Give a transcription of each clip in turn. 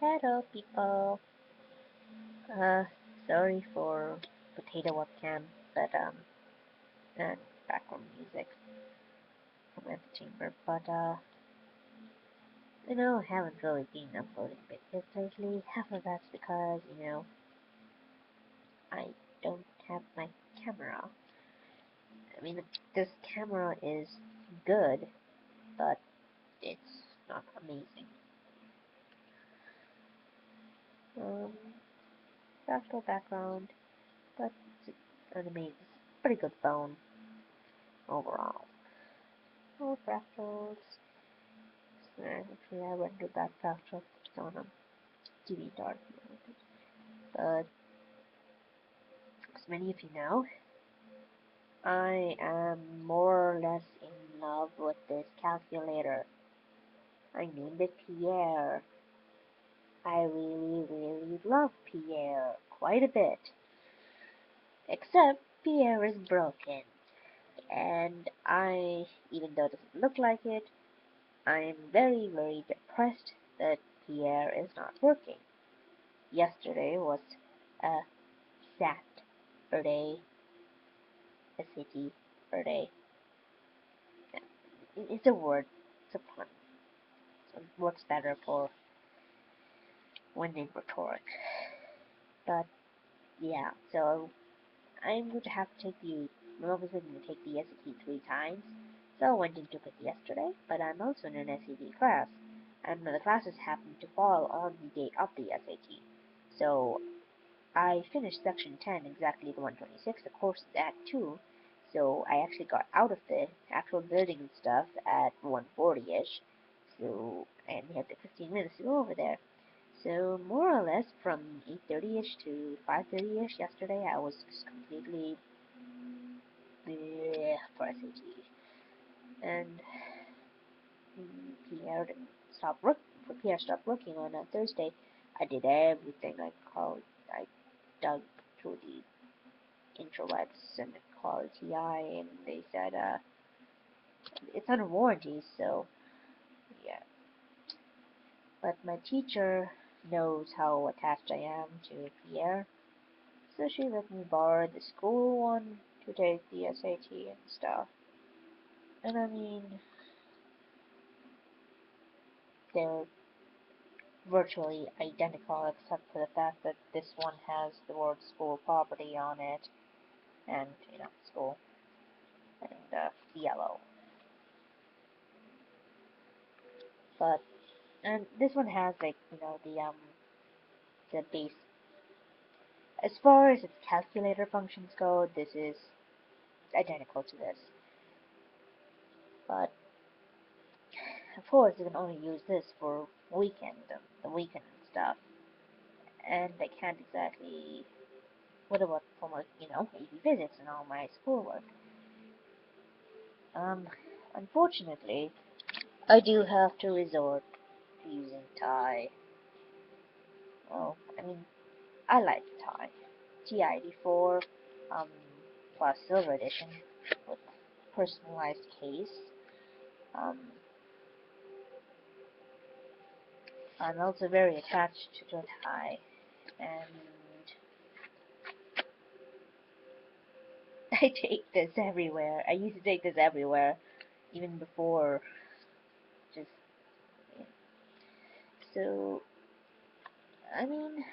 Hello, people. Uh, sorry for potato webcam, but and background music from the chamber. But I haven't really been uploading videos lately. Half of that's because I don't have my camera. I mean, this camera is good, but it's not amazing. Um, fractal background, but it's an amazing, pretty good phone overall. Oh, fractals. Actually, I rendered that fractal on a TV dark mode. But as many of you know, I am more or less in love with this calculator. I named it Pierre. I really, really love Pierre quite a bit. Except Pierre is broken. And even though it doesn't look like it, I'm very, very depressed that Pierre is not working. Yesterday was a Saturday, a city birthday. It's a word, it's a pun. So it works better for when in rhetoric. But yeah, so I'm going to have to take my mom was going to take the SAT 3 times. So I went and took it yesterday, but I'm also in an SAT class. And the classes happen to fall on the day of the SAT. So I finished section 10 exactly at 1:26. The course is at 2. So I actually got out of the actual building and stuff at 1:40ish. So I only had 15 minutes to go over there. So more or less from 8:30ish to 5:30ish yesterday, I was just completely bleh for SAT. And Pierre didn't stop work. Pierre stopped working on a Thursday. I did everything I dug through the interwebs and called TI, and they said it's under warranty, so yeah. But my teacher knows how attached I am to Pierre, so she let me borrow the school one to take the SAT and stuff. And I mean, they're virtually identical except for the fact that this one has the word school property on it, and school, and yellow. But and this one has the base. As far as its calculator functions go, this is identical to this. But of course, you can only use this for the weekend and stuff, and I can't exactly. What about for my, AP physics and all my schoolwork? Um, Unfortunately, I do have to resort to using Thai. Well, I mean, I like Thai. TI-84, um, plus Silver Edition with personalized case. Um, I'm also very attached to Thai, and I take this everywhere. I used to take this everywhere, even before. Just so, I mean,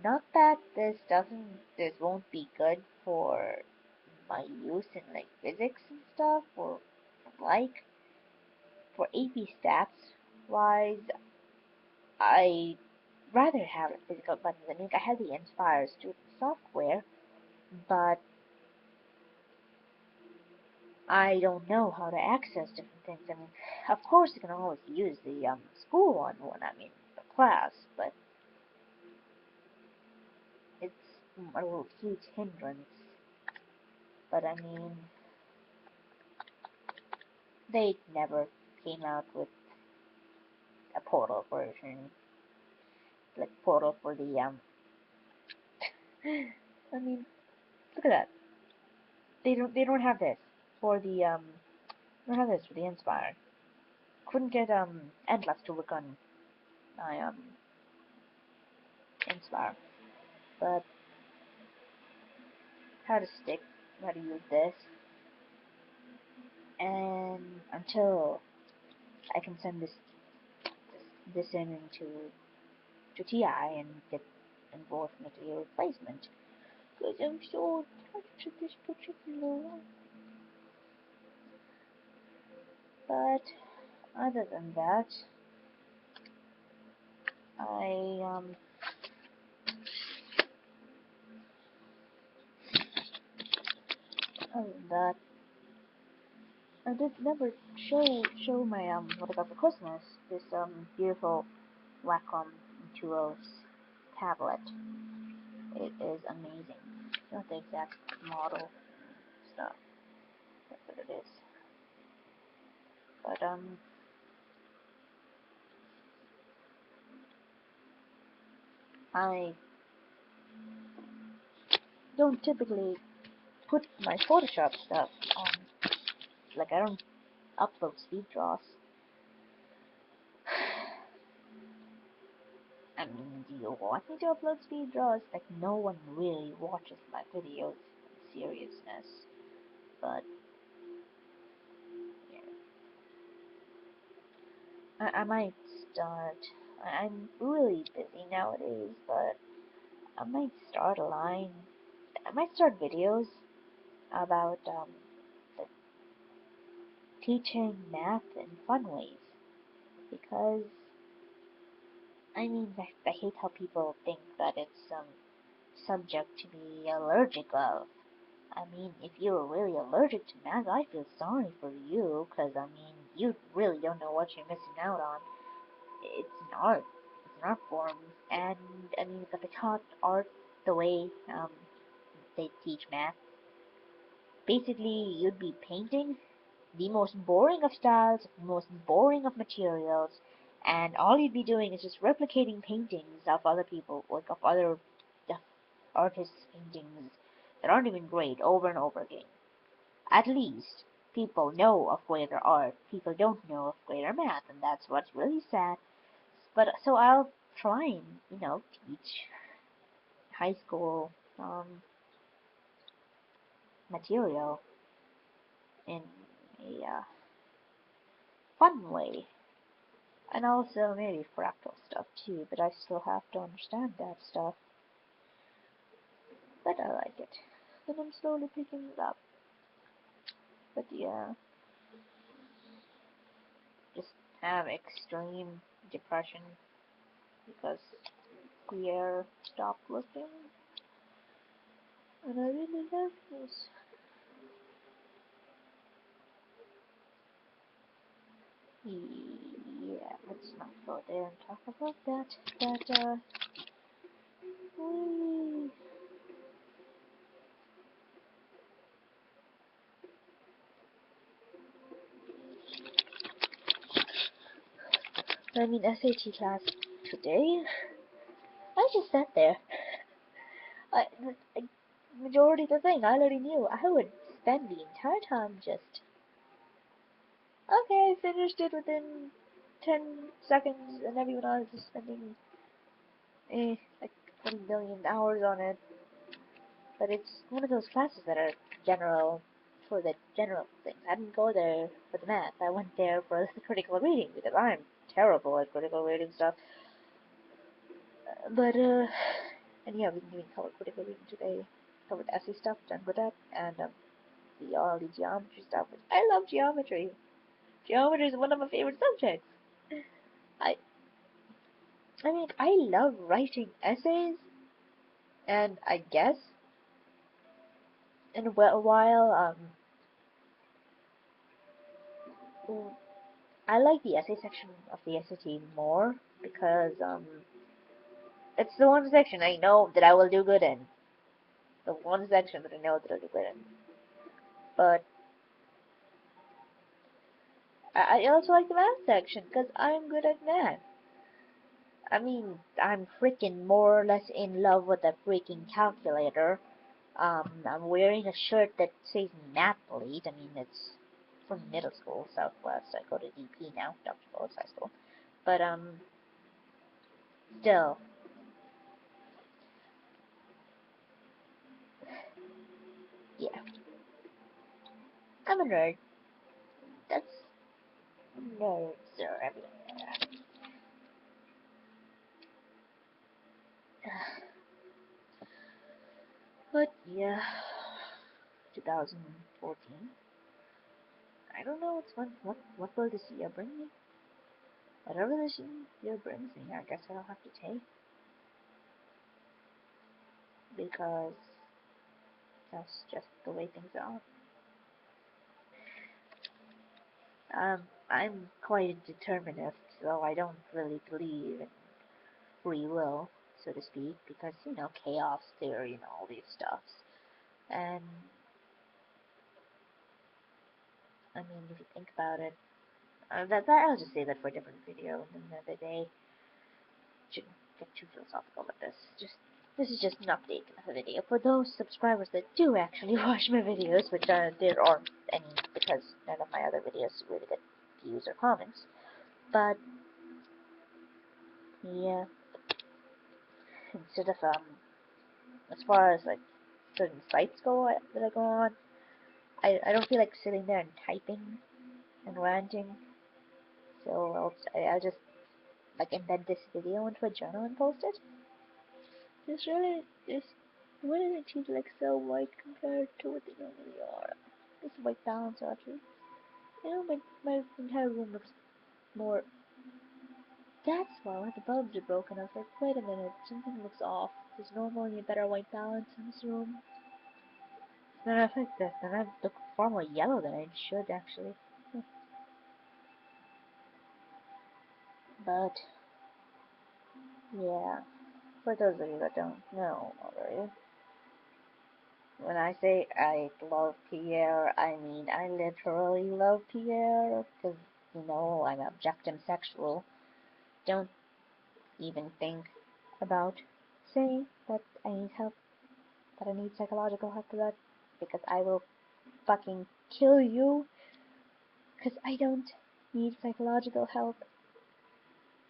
not that this won't be good for my use in like physics and stuff, or like for AP stats wise, I rather have physical buttons. I mean, I have the Inspire student software, but I don't know how to access different things. I mean, of course, you can always use the school one when I'm in the class, but it's a little huge hindrance. But I mean, they never came out with a Portal version, like Portal for the I mean, look at that. They don't have this for the they don't have this for the Inspire. Couldn't get Endless to work on my Inspire. But how to stick, how to use this, and until I can send this in to TI and get involved material replacement. Because I'm so attached to this particular one. But other than that, I other than that, I did never show my what I got for Christmas. This beautiful Wacom Intuos tablet. It is amazing. Not the exact model stuff. That's what it is. But I don't typically put my Photoshop stuff on. Like I don't upload speed draws. I mean, do you want me to upload speed draws? Like no one really watches my videos in seriousness. But yeah, I might start. I'm really busy nowadays, but I might start a line. I might start videos about the teaching math in fun ways because I mean I hate how people think that it's subject to be allergic of. I mean, if you're really allergic to math, I feel sorry for you, because, I mean, you really don't know what you're missing out on. It's an art. It's an art form. And, I mean, if I taught art the way they teach math, basically you'd be painting the most boring of styles, the most boring of materials, and all you'd be doing is just replicating paintings of other people, like of other artists' paintings that aren't even great over and over again. At least people know of greater art. People don't know of greater math, and that's what's really sad. But so I'll try and teach high school material in a fun way, and also maybe fractal stuff too. But I still have to understand that stuff. But I like it, and I'm slowly picking it up. But yeah, just have extreme depression because Pierre stopped looking. And I really love this. Yeah, let's not go there and talk about that. Whee. I mean, SAT class today, I just sat there. The majority of the thing I already knew. I would spend the entire time just, okay, I finished it within 10 seconds, and everyone else is spending, like 20 million hours on it. But it's one of those classes that are general, for the general things. I didn't go there for the math. I went there for the critical reading because I'm terrible at critical reading stuff. And yeah, we didn't cover critical reading today. Covered essay stuff, done with that, and all the geometry stuff. I love geometry. Geometry is one of my favorite subjects. I, I mean, I love writing essays, and I guess in a while, I like the essay section of the SAT more because it's the one section I know that I will do good in. The one section that I know that I'll do good in. But I also like the math section because I'm good at math. I mean, I'm freaking more or less in love with the freaking calculator. I'm wearing a shirt that says Mathlete. I mean, it's from middle school, Southwest. I go to DP now, Dr. Phillips High School. But still, yeah, I'm a nerd. That's nerds are everywhere. But yeah, 2014. I don't know what will this year bring me. Whatever this year brings me, I guess I'll have to take because that's just the way things are. I'm quite a determinist, so I don't really believe in free will, so to speak, because chaos theory and all these stuffs. And I mean, if you think about it, that I'll just say that for a different video another day. Shouldn't get too philosophical with this. This is just an update of the video for those subscribers that do actually watch my videos, which there aren't any because none of my other videos really get views or comments. But yeah, instead of as far as like certain sites go that I go on, I don't feel like sitting there and typing and ranting. So I'll just like embed this video into a journal and post it. This really is. Why does it seem like so white compared to what they normally are? It's a white balance actually. My entire room looks more. That's why the bulbs are broken. I was like, wait a minute, something looks off. There's normally a better white balance in this room. Then I think that then I look far more yellow than I should actually. But yeah, for those of you that don't know already, when I say I love Pierre, I mean I literally love Pierre, because, I'm objectum sexual. Don't even think about saying that I need help, that I need psychological help for that, because I will fucking kill you, because I don't need psychological help.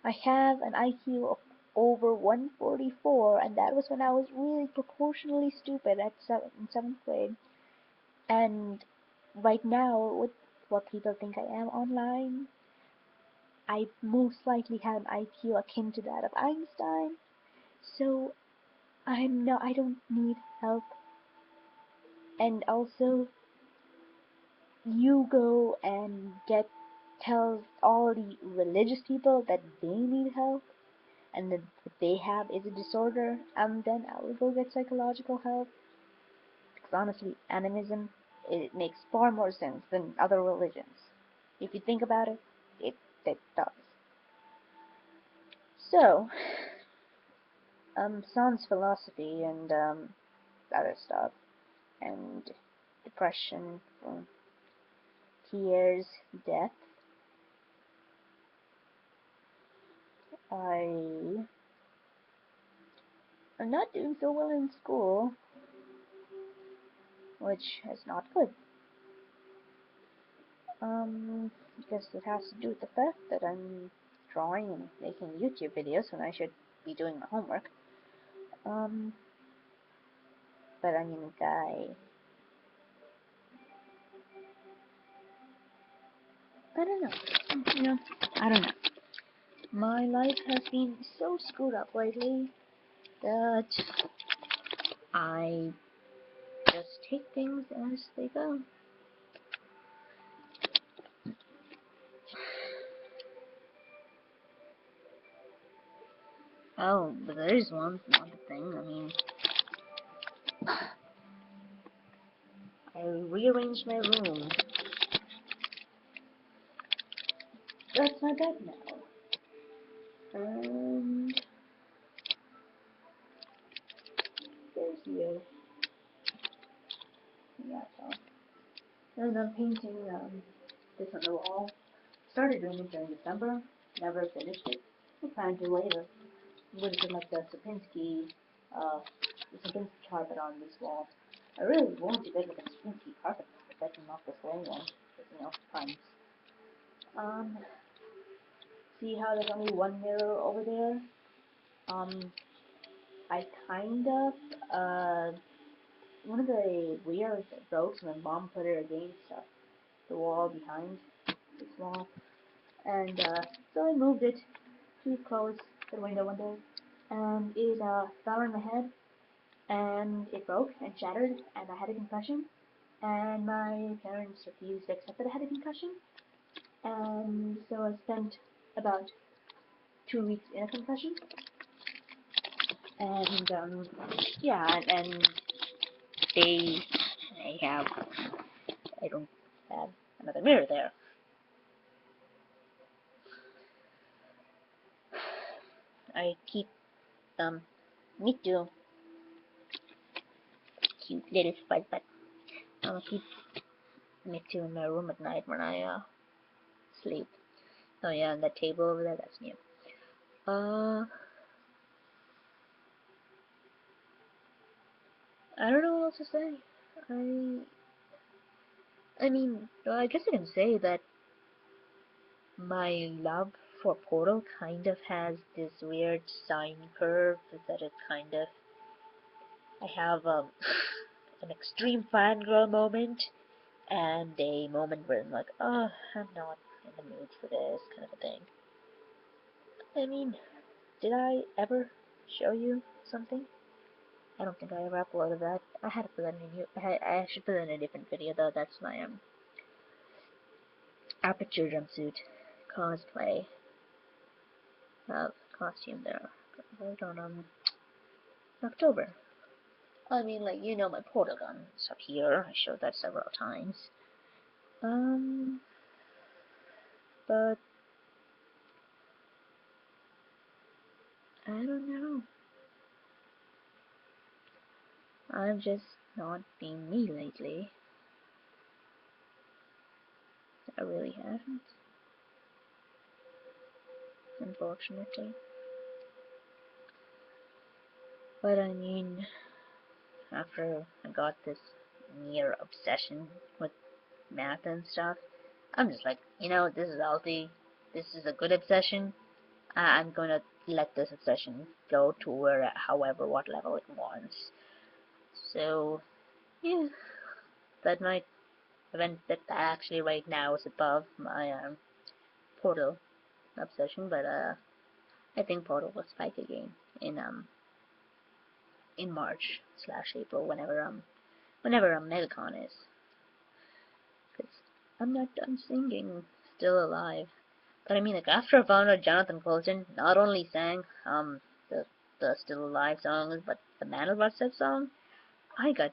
I have an IQ of over 144, and that was when I was really proportionally stupid in 7th grade. And right now, with what people think I am online, I most likely have an IQ akin to that of Einstein. So I don't need help. And also, you go and tell all the religious people that they need help and that what they have is a disorder, and then I will go get psychological help. Because honestly, animism, it makes far more sense than other religions. If you think about it, it does. So, sans philosophy and other stuff, and depression from Pierre's death, I am not doing so well in school, which is not good. Because it has to do with the fact that I'm drawing and making YouTube videos when I should be doing my homework. But I mean, I don't know. I don't know. My life has been so screwed up lately that I just take things as they go. Oh, but there's one thing. I mean, I rearranged my room. That's my bed now. And there's you. Yeah, so. And I'm painting this on the wall. Started doing it during December. Never finished it. I plan to later. Would have been like the Sierpinski carpet on this wall. I really want to get like a Sierpinski carpet, but I can knock this wall one. But fun. Um, see how there's only one mirror over there? I kind of one of the wheels broke, so my mom put it against the wall behind the wall, and so I moved it too close to the window one day, and it fell on my head, and it broke and shattered, and I had a concussion, and my parents refused to accept that I had a concussion, and so I spent about 2 weeks in a concussion, and yeah, and they, I don't have another mirror there. I keep me too, cute little spot, but I keep me too in my room at night when I sleep. Oh yeah, and that table over there, that's new. Uh, I don't know what else to say. I mean, I guess I can say that my love for Portal kind of has this weird sine curve that it kind of, I have an extreme fangirl moment and a moment where I'm like, oh, I'm not in the mood for this kind of a thing. I mean, did I ever show you something? I don't think I ever uploaded that. I had to put that in. I should put that in a different video though. That's my Aperture jumpsuit cosplay of costume there. Right on October. I mean, like, you know, my portal gun's up here. I showed that several times. Um, but I don't know. I've just not been me lately. I really haven't, unfortunately. But I mean, after I got this near obsession with math and stuff, I'm just like, you know, this is healthy. This is a good obsession. I'm gonna let this obsession go to where, however, what level it wants. So, yeah, that might event that actually right now is above my Portal obsession, but I think Portal will spike again in March slash April whenever MegaCon is, because I'm not done singing Still Alive. But I mean, like, after I found out Jonathan Coulton not only sang the Still Alive songs, but the Man of Step song, I got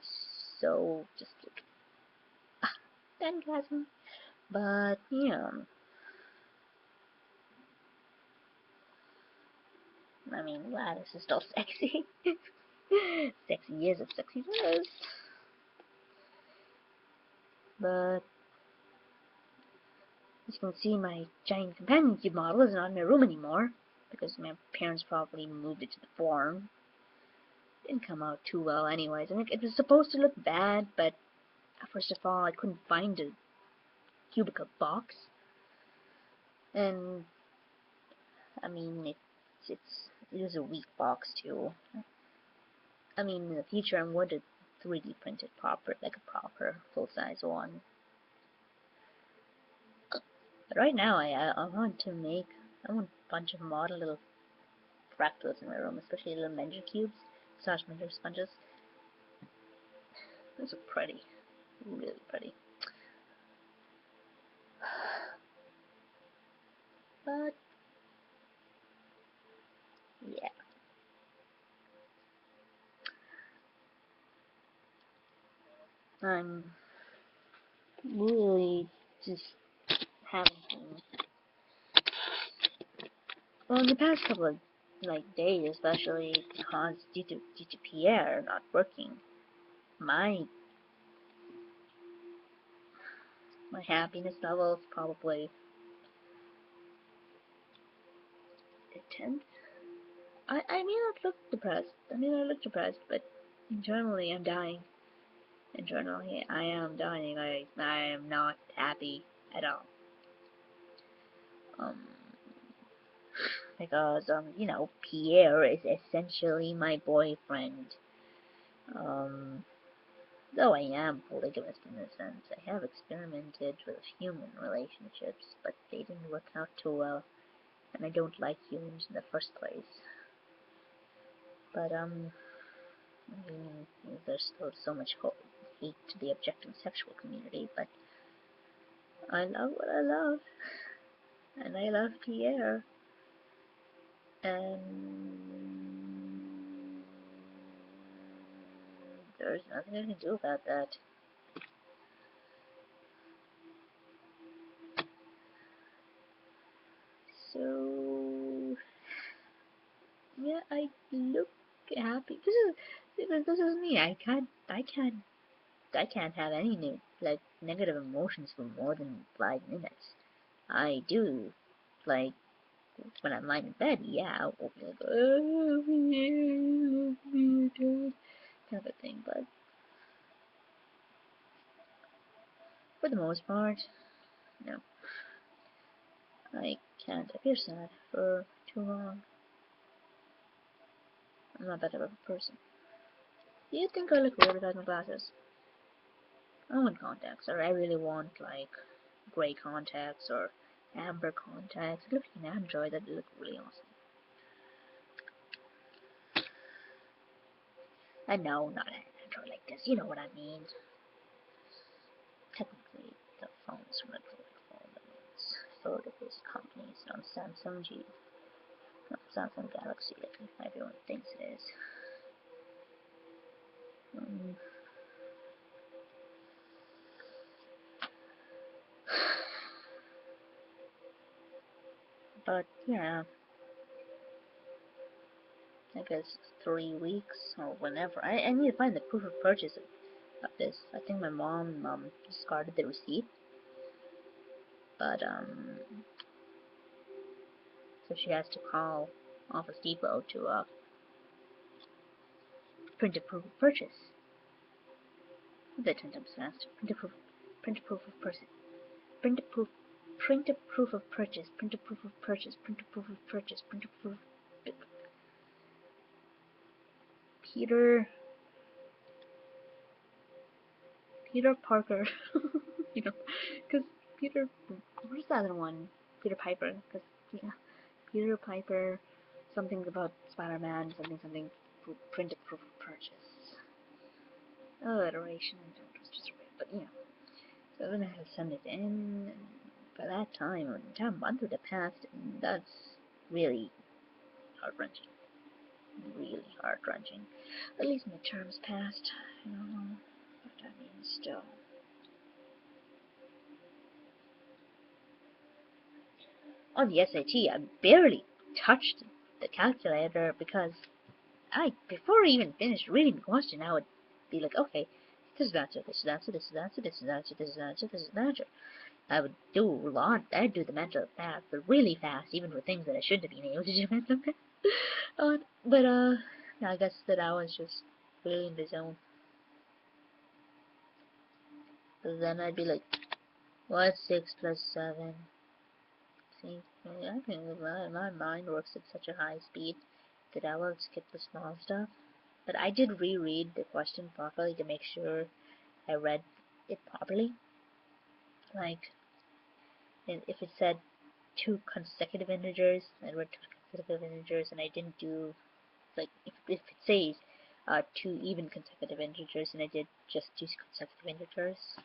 so just like, orgasm. But yeah, I mean, Gladys is still sexy. Sexy years of sexy years. But as you can see, my giant companion cube model is not in my room anymore because my parents probably moved it to the farm. Didn't come out too well anyways. I think it was supposed to look bad, but first of all, I couldn't find a cubicle box. And I mean, it is a weak box too. I mean, in the future, I'm going to 3D print it proper, like a proper full-size one. But right now, I want a bunch of model little fractals in my room, especially little Mender cubes, slash Mender sponges. Those are pretty, really pretty. But yeah, I'm really just having well, in the past couple of days, especially because due to Pierre not working, my my happiness level is probably a tenth. I may not look depressed. I may not look depressed, but internally I'm dying. Internally I am dying. I am not happy at all. Um, because you know, Pierre is essentially my boyfriend. Um, Though I am polygamist in a sense, I have experimented with human relationships, but they didn't work out too well, and I don't like humans in the first place. But, I mean, there's still so much hate to the objective sexual community, but I love what I love, and I love Pierre, and there's nothing I can do about that. So, yeah, I look happy. This is me. I can't have any negative emotions for more than 5 minutes. I do, like, when I'm lying in bed, yeah, I'll be like, oh, yeah, love me, Dad, kind of a thing. But for the most part, no, I can't appear sad for too long. I'm not that type of a person. Do you think I look weird without my glasses? I want contacts, or I really want, like, gray contacts or amber contacts. If you an Android, that'd look really awesome. And no, not an Android like this. You know what I mean. Technically, the phone's from a Android phone. That means photo-based companies on Samsung G, not Samsung Galaxy, like everyone thinks it is. Um, but yeah, I guess 3 weeks or whenever. I need to find the proof of purchase of this. I think my mom discarded the receipt, but so she has to call Office Depot to print a proof of purchase. That 10 times fast. Print a proof of purchase. Print a proof. Print a proof of purchase. Print a proof of purchase. Print a proof of purchase. Print a proof. Peter. Peter Parker. You know, because Peter. What's the other one? Peter Piper. Because yeah, Peter Piper. Something about Spider-Man. Something. Print a proof of purchase. Alliteration. It was just weird, but yeah. So then I had to send it in, and by that time, an entire month would have passed, and that's really heart-wrenching. Really heart-wrenching. At least my term's passed, you know, but I mean, still. On the SAT, I barely touched the calculator because before I even finished reading the question, I would be like, okay, this is the answer, this is the answer, this is the answer, this is the answer, this is the answer, this is the answer. I would do a lot. I'd do the mental math really fast, even for things that I shouldn't have been able to do mental math. But I guess that I was just really in the zone. But then I'd be like, what's 6 plus 7? See, I think my mind works at such a high speed that I will skip the small stuff. But I did reread the question properly to make sure I read it properly. Like, if it said 2 consecutive integers, I read 2 consecutive integers, and I didn't do, like, if it says 2 even consecutive integers, and I did just 2 consecutive integers.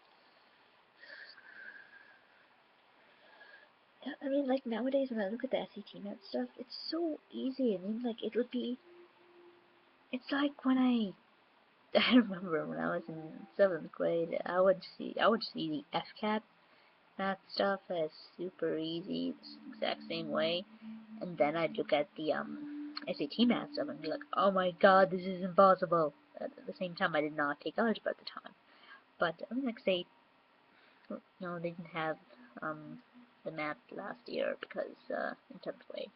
I mean, like, nowadays when I look at the SAT math stuff, it's so easy. I mean, like, it's like when I remember when I was in 7th grade, I would see the FCAT math stuff as super easy, the exact same way, and then I'd look at the SAT math stuff and be like, oh my god, this is impossible. At the same time, I did not take algebra at the time, but I mean, like, say, no, they didn't have the math last year because in 10th grade,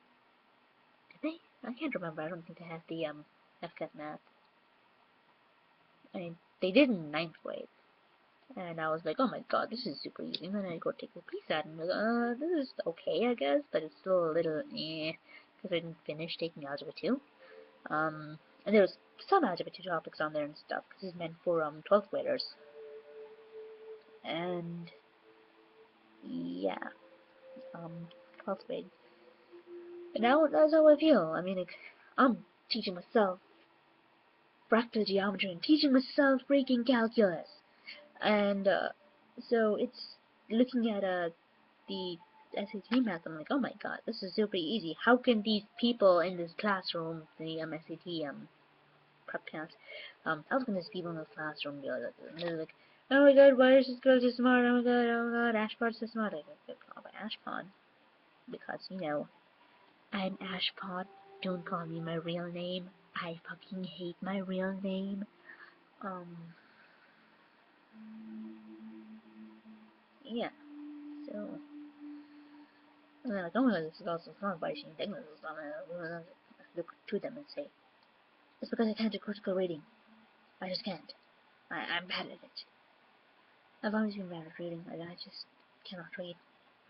did they? I can't remember. I don't think they had the FCAT math. I mean, they did in 9th grade. And I was like, oh my god, this is super easy. And then I go take the PSAT and I'm like, this is okay, I guess, but it's still a little because I didn't finish taking Algebra 2. And And there was some LGBT topics on there and stuff, because it's meant for 12th graders. And yeah, 12th grade. And now that's how I feel. I mean, like, I'm teaching myself fractal geometry and teaching myself freaking calculus. And so it's looking at the SAT math. I'm like, oh my god, this is super easy. How can these people in this classroom, the SAT prep class, how can these people in this classroom do it? And they're like, oh my god, why is this girl so smart? Oh my god, Ashpod's so smart. I get called by Ashpod because, you know, I'm Ashpod. Don't call me my real name. I fucking hate my real name. Yeah, so, and they're like, oh my god, this is also smart, why is she indignant? I look to them and say, it's because I can't do critical reading. I just can't. I'm bad at it. I've always been bad at reading, like, I just cannot read.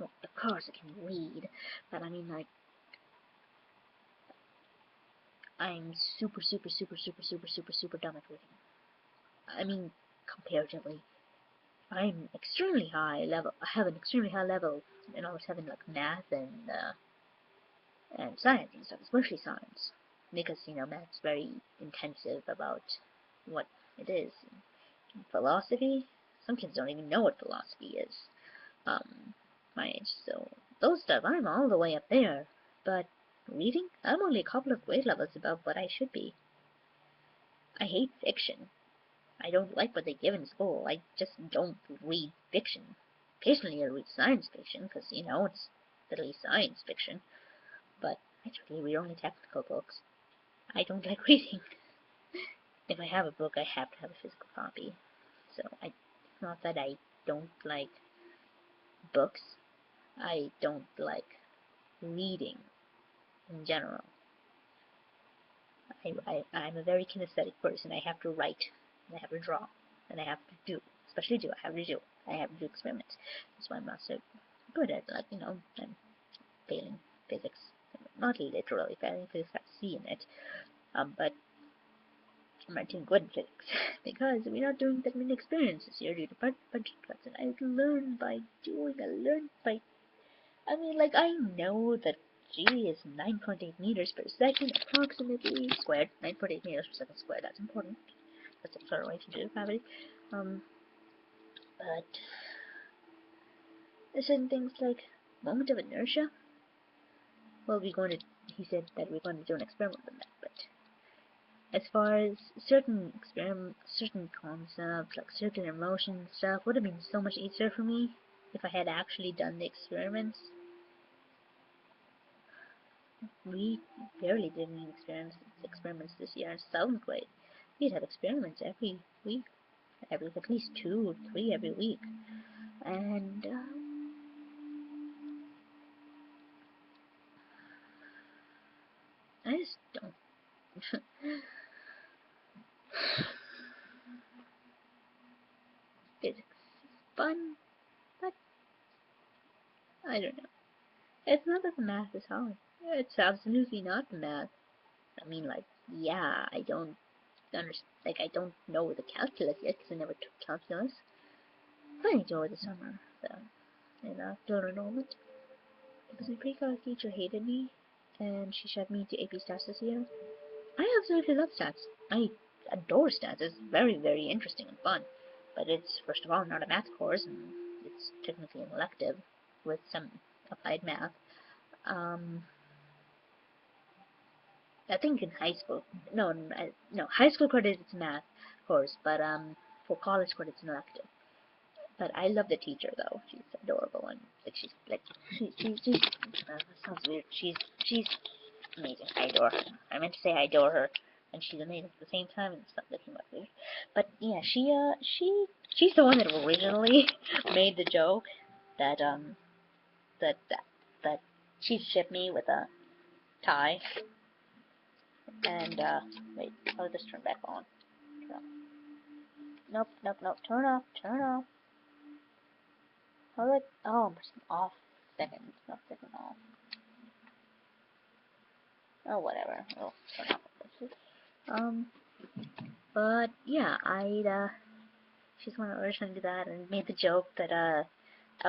Well, of course I can read, but I mean, like, I'm super dumb at reading. I mean, comparatively. I'm extremely high level. I have an extremely high level, and I was having like math and science and stuff, especially science, because you know math's very intensive about what it is. And philosophy, some kids don't even know what philosophy is. My age, so those stuff I'm all the way up there, but reading, I'm only a couple of grade levels above what I should be. I hate fiction. I don't like what they give in school. I just don't read fiction. Occasionally I read science fiction, because, you know, it's literally science fiction. But I truly read only technical books. I don't like reading. If I have a book, I have to have a physical copy. So, it's not that I don't like books. I don't like reading in general. I'm a very kinesthetic person. I have to write, and I have to draw, and I have to do, especially do, I have to do experiments. That's why I'm not so good at, like, you know, I'm failing physics. Not literally failing physics, I see in it, but I'm not doing good in physics, because we're not doing that many experiences here due to budget cuts, and I learn by doing, I mean, like, I know that G is 9.8 meters per second, approximately, squared, 9.8 meters per second squared, that's important. That's a clear way to do gravity. But there's certain things like moment of inertia. Well, he said that we're going to do an experiment on that, but as far as certain concepts, like circular motion stuff, would have been so much easier for me if I had actually done the experiments. We barely did any experiments this year in 7th grade. We'd have experiments every week, at least 2 or 3 every week, and I just don't. Physics is fun, but I don't know. It's not that the math is hard. It's absolutely not the math. I mean, like, yeah, I don't understand. Like, I don't know the calculus yet because I never took calculus. I need to over the summer, so in after enrollment, because my pre-calc teacher hated me, and she shoved me into AP Stats this year. I absolutely love stats. I adore stats. It's very interesting and fun. But it's, first of all, not a math course, and it's technically an elective with some applied math. I think in high school, no, high school credit it's a math course, but for college credit it's an elective. But I love the teacher though. She's adorable and like she's sounds weird. She's amazing. I adore her. I meant to say I adore her, and she's amazing at the same time, and it's not came out weird. But yeah, she's the one that originally made the joke that that that that she'd ship me with a tie. And wait, I'll just turn back on. Nope. Turn off. Hold it. Oh, I'm pressing off. Second, not second off. Oh, whatever. Oh, turn off. Um, but yeah, she's one originally did that and made the joke that I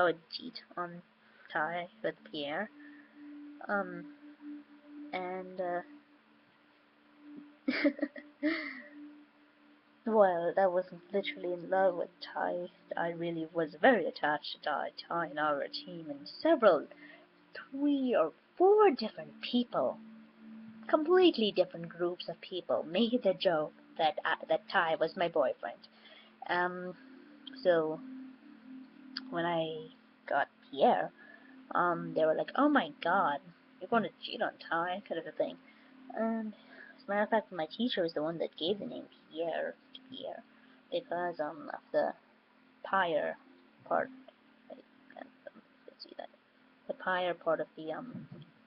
would cheat on Ty with Pierre. Um, and well, I wasn't literally in love with Ty. I really was very attached to Ty. Ty and our team and several, 3 or 4 different people, completely different groups of people, made the joke that Ty was my boyfriend. Um, so when I got Pierre, they were like, "Oh my God, you're going to cheat on Ty," kind of a thing. And as a matter of fact, my teacher was the one that gave the name Pierre to Pierre because of the pyre part. I can't see that. The pyre part of the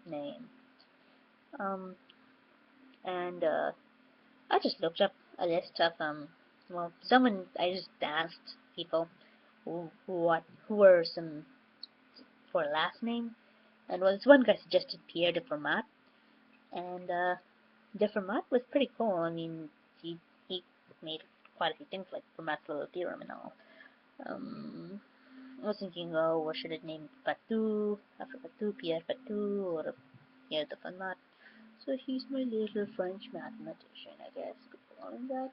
name. Um, and I just looked up a list of someone I just asked people who were some for a last name, and well, this one guy suggested Pierre de Fermat, and de Fermat was pretty cool. I mean, he made quite a few things like Fermat's little theorem and all. I was thinking, oh, what should it name? Fatou, after Fatou, Pierre Fatou, or Pierre de Fermat. So he's my little French mathematician, I guess. Calling that.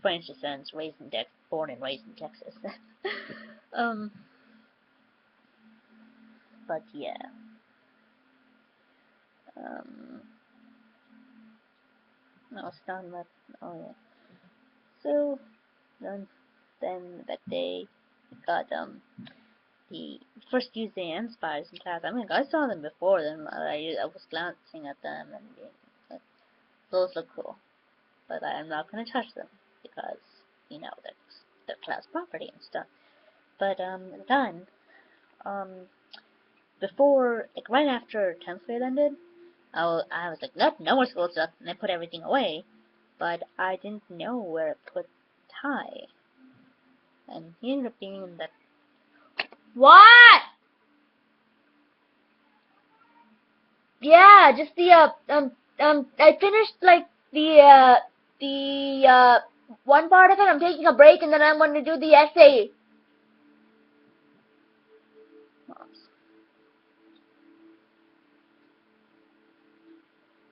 French descent, born and raised in Texas. um, but yeah. Um, I was talking about. Oh yeah. So then that day, I got the first used the Inspires in class. I mean, I saw them before. Then I was glancing at them and being like, those look cool, but I'm not gonna touch them because that's their class property and stuff. But then um before, like right after 10th grade ended, I was like, nope, no more school stuff, and I put everything away. But I didn't know where to put Ty, and he ended up being in that. What? Yeah, just the I finished like the one part of it. I'm taking a break and then I'm going to do the essay.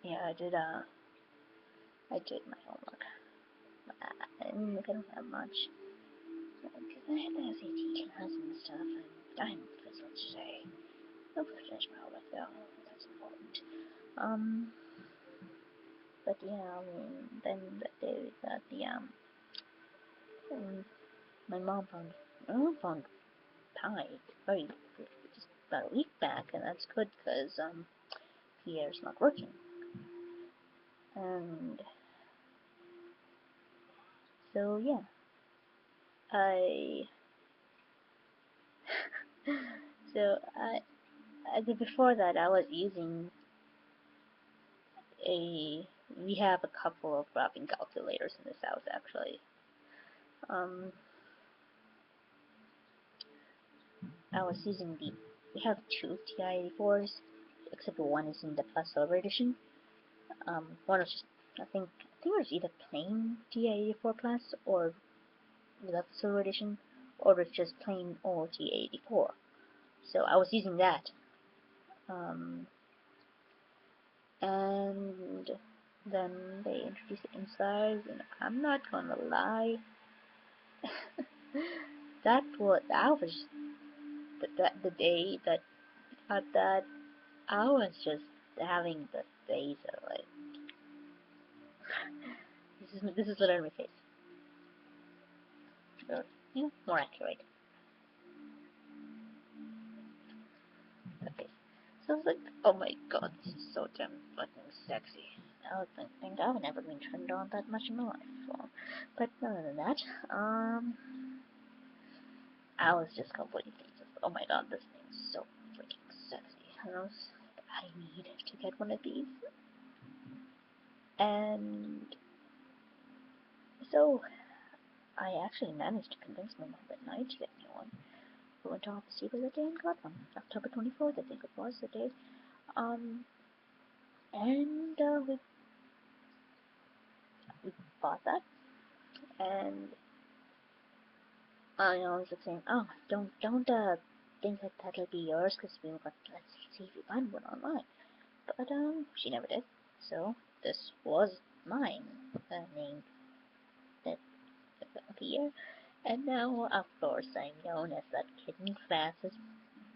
Yeah, I did my homework. I don't have much because I had the SAT class and stuff, and I had results today. I'll finish my homework though. That's important. Um, but yeah, I mean, then that day we got the um, my mom found Pi very just about a week back, and that's good because Pierre's not working, and so yeah, I so before that I was using a we have a couple of graphing calculators in this house actually. Um, I was using we have 2 TI-84s, except one is in the Plus Silver edition. One was just I think it was either plain TI-84 Plus or the Silver edition, or it's just plain old TI-84. So I was using that. Um, and then they introduced the insides, and I'm not gonna lie, I was the day that at that I was just having the face of like this is literally my face. Or, more accurate. Okay. So I was like, oh my god, this is so damn fucking sexy. I would think I've never been turned on that much in my life. So, but other than that, I was just completely just, oh my god, this thing is so freaking sexy. I need to get one of these. And so I actually managed to convince my mom that night to get me one. We went to Office Depot that day and got one. October 24th, I think it was the day. Um, And we bought that, and I was like saying, oh, don't think that that'll be yours, because we were going to, let's see if we find one online. But she never did. So this was mine, named that here. And now, of course, I'm known as that kitten Francis.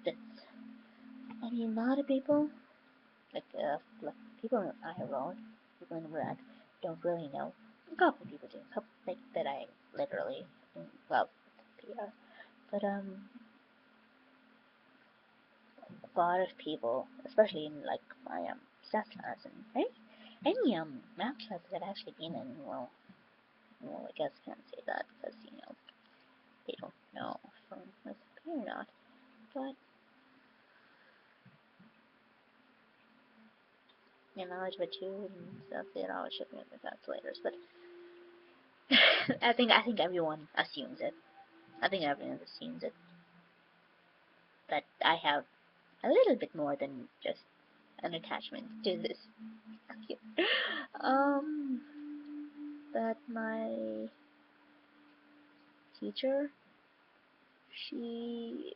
That's, I mean, a lot of people, like people in Ireland, people in Iraq, don't really know. A couple people do, a couple, like, that I literally love PR. But a lot of people, especially in like my stats class and any math class that I've actually been in, well, I guess I can't say that because they don't know if I'm superior or not. But algebra 2 and stuff, they always ship me with the calculators. But I think everyone assumes it. I think everyone assumes it, that I have a little bit more than just an attachment to this computer. But my teacher, she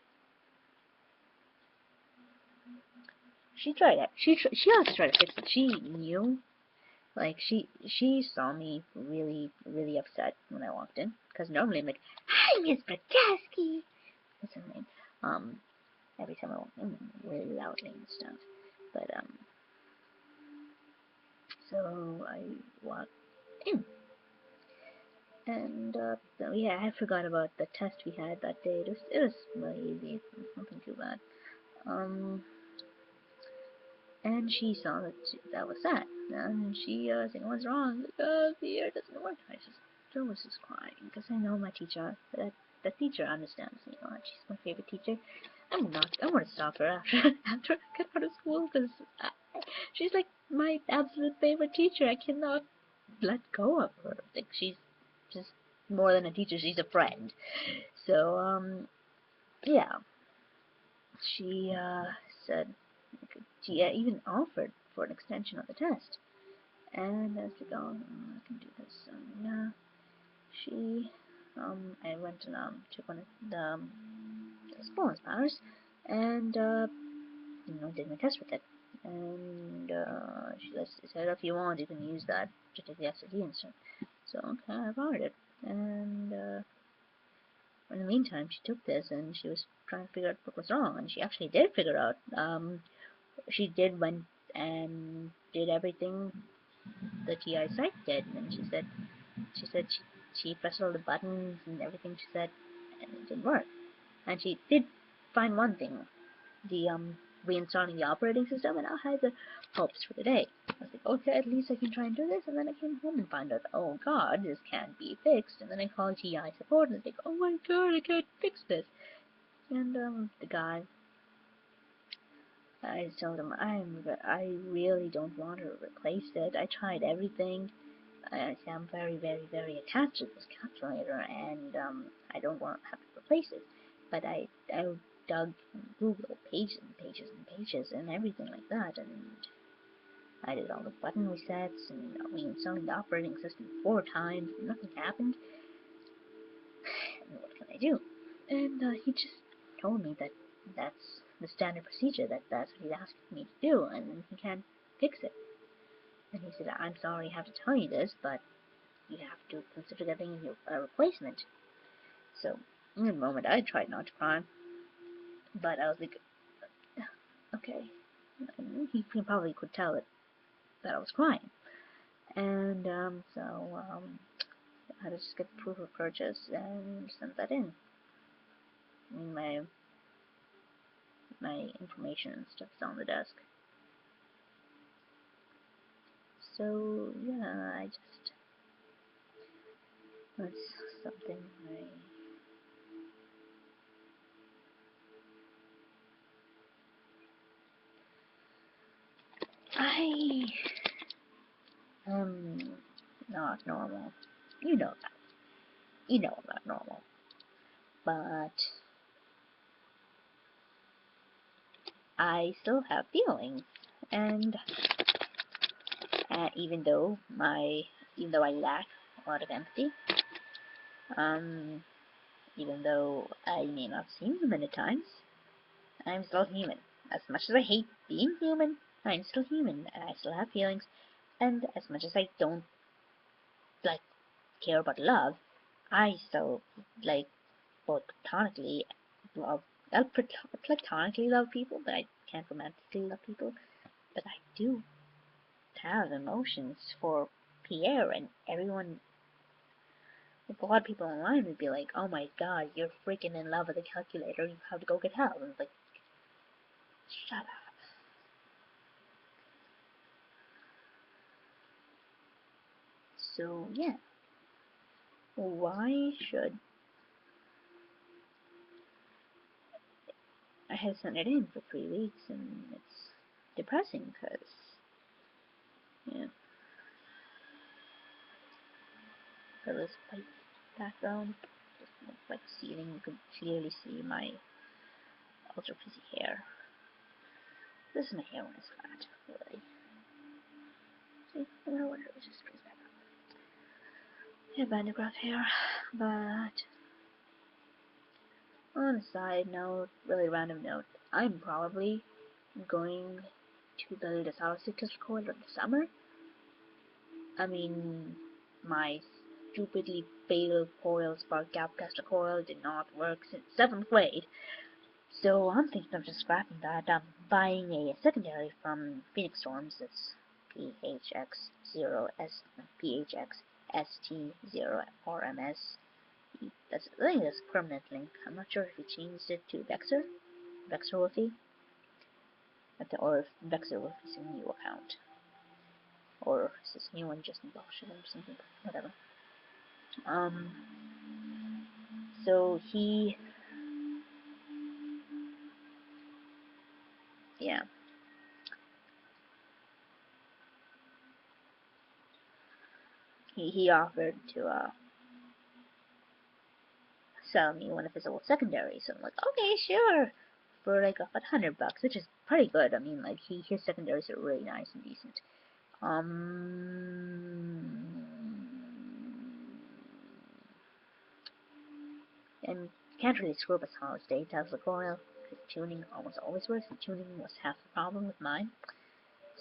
tried it. She also tried to fix it. She knew, like she saw me really really upset when I walked in, because normally I'm like, "Hi, Miss Brodowski." That's her name. Every time I walk in, really loudly and stuff. But so I walked in, and yeah, I forgot about the test we had that day. It was really easy. Nothing too bad. Um, And she saw that was that. And she said, "What's wrong?" Like, "Oh, the air doesn't work." I was just crying, because I know my teacher. The teacher understands me a lot. She's my favorite teacher. I'm gonna stop her after I get out of school, because she's like my absolute favorite teacher. I cannot let go of her. Like, she's just more than a teacher. She's a friend. So yeah, she said, she even offered for an extension of the test. And I was like, "Oh, I can do this." And she, I went and took one of the smallest powers, and did my test with it. And she said, "If you want, you can use that to take the SAT and stuff." So okay, I borrowed it. And in the meantime, she took this and she was trying to figure out what was wrong, and she actually did figure out. She did went and did everything the TI site did, and she pressed all the buttons and everything she said, and it didn't work. And she did find one thing, the reinstalling the operating system, and I had the hopes for the day. I was like, okay, at least I can try and do this. And then I came home and found out, oh god, this can't be fixed. And then I called TI support, and it's like, oh my god, I can't fix this. And the guy, I told him, I really don't want to replace it. I tried everything. I'm very, very, very attached to this calculator, and I don't want to have to replace it. But I dug Google pages and pages and pages and everything like that, and I did all the button resets and reinstalling the operating system 4 times, and nothing happened. And what can I do? And he just told me that that's the standard procedure, that's what he's asking me to do, and he can't fix it. And he said, "I'm sorry I have to tell you this, but you have to consider getting a replacement." So in the moment, I tried not to cry, but I was like, okay. And he probably could tell that I was crying. And so I had to just get proof of purchase and send that in. I mean, my information and stuff's on the desk. So yeah, that's something I am not normal. You know that. You know I'm not normal. But I still have feelings, and even though I lack a lot of empathy, um, even though I may not seem human at times, I'm still human. As much as I hate being human, I'm still human, and I still have feelings. And as much as I don't like care about love, I still like both platonically love. I'll platonically love people, but I can't romantically love people. But I do have emotions for Pierre, and everyone. Like a lot of people online would be like, "Oh my God, you're freaking in love with a calculator. You have to go get help." And it's like, shut up. So yeah, why should I had sent it in for 3 weeks, and it's depressing because yeah, for this white background, just like ceiling, you could clearly see my ultra frizzy hair. This is my hair when it's flat, really. See, I don't know what it was, just frizz back up. Yeah, Bandicraft hair, but on a side note, really random note, I'm probably going to build a solid state coil in the summer. I mean, my stupidly failed coil spark gap tester coil did not work since 7th grade. So I'm thinking of just scrapping that. I'm buying a secondary from Phoenix Storms. It's PHX-ST0RMS. I think that's a permanent link. I'm not sure if he changed it to Vexor Wolfie, or if Vexor Wolfie's a new account, or is this new one just in bullshit or something, whatever. So yeah, he offered to sell me one of his old secondaries. So I'm like, okay, sure, for like about $100, which is pretty good. I mean, like his secondaries are really nice and decent. And can't really screw up a solid state Tesla coil because tuning almost always works. And tuning was half the problem with mine.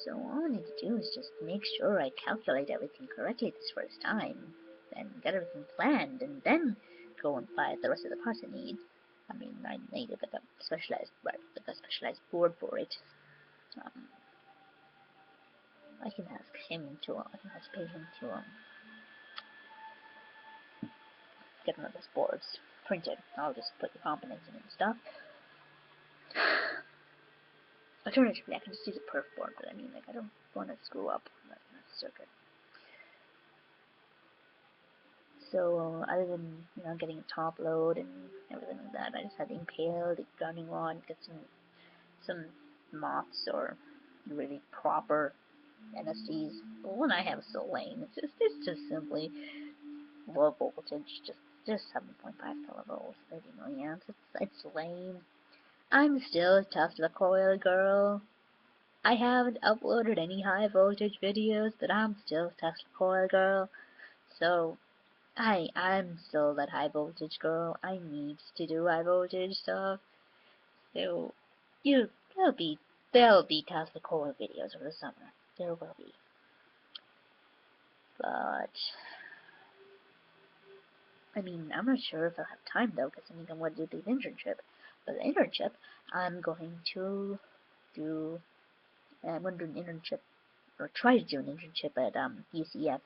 So all I need to do is just make sure I calculate everything correctly this first time, and get everything planned, and then go and buy the rest of the parts I need. I mean, I needed like a specialized board for it. Um, I can ask pay him to get one of those boards printed. I'll just put the components in and stuff. Alternatively, I can just use a perf board, but I mean, like, I don't want to screw up that kind of circuit. So, other than, getting a top load and everything like that, I just had to impale the grounding rod, get some moths or really proper NSCs. The one I have is so lame. It's just simply low voltage, just 7.5 kilovolts, 30 milliamps. It's lame. I'm still a Tesla coil girl. I haven't uploaded any high voltage videos, but I'm still a Tesla coil girl. So I'm still that high voltage girl. I need to do high voltage stuff. So there'll be Tesla coil videos over the summer. There will be. But I mean, I'm not sure if I'll have time though, because I think I'm going to do the internship. But the internship, I'm going to do. I'm going to do an internship, or try to do an internship at UCF